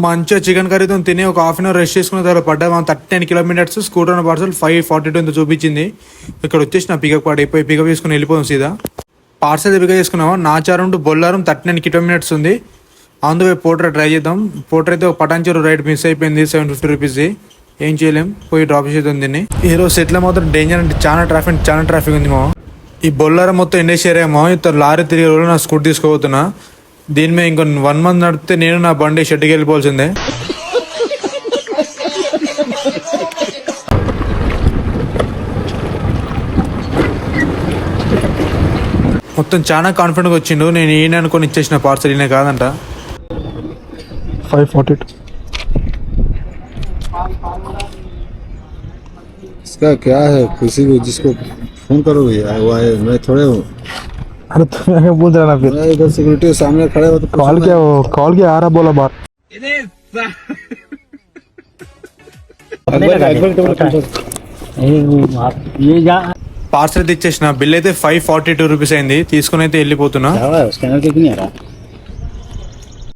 మంచిగా చికెన్ కర్రీతో తిని ఒక హాఫ్ అన్ అవర్ రెస్ట్ చేసుకున్న తర్వాత పడ్డా 39 కిలోమీటర్స్ స్కూటర్ ఉన్న పార్సల్ 542 చూపించింది. ఇక్కడ వచ్చేసి నా పికప్ పడిపోయి పికప్ చేసుకుని వెళ్ళిపోయాం సీదా. పార్సల్ పికప్ చేసుకున్నాము. నాచారం టు బొల్లారం 39 కిలోమీటర్స్ ఉంది. అందువే పోర్ట్రా ట్రై చేద్దాం. పోర్ట్రా అయితే ఒక పటాన్చెరు రైడ్ మిస్ అయిపోయింది 750 రూపీస్. ఏం చేయలేం, పోయి డ్రాప్ చేద్దాం దీన్ని. ఈరోజు సెట్లో మాత్రం డేంజర్ అంటే చాలా ట్రాఫిక్ ఉంది మా. ఈ బొల్లారం మొత్తం ఎండేసి ఏరేమో ఇతను లారీ తిరిగే రోజు నా స్కూటీ తీసుకోబోతున్నా. దీని మీద ఇంకో 1 మంత్ నడిపితే నేను నా బండి షెడ్కి వెళ్ళిపోవాల్సిందే. మొత్తం చాలా కాన్ఫిడెంట్గా వచ్చిండు. నేను ఈయన అనుకొని ఇచ్చేసిన పార్సల్ ఈయన కాదంట. 542 इसका क्या है? किसी को जिसको फोन करो भैया, वो आए, मैं थोड़े हूँ। अरे तुम्हें बोल रहा ना फिर इधर सिक्योरिटी के सामने खड़े हो तो कॉल किया आ रहा बोला बात. పార్సల్ ఇచ్చేసిన బిల్ అయితే 542 రూపీస్ అయింది. తీసుకుని అయితే వెళ్ళిపోతున్నా.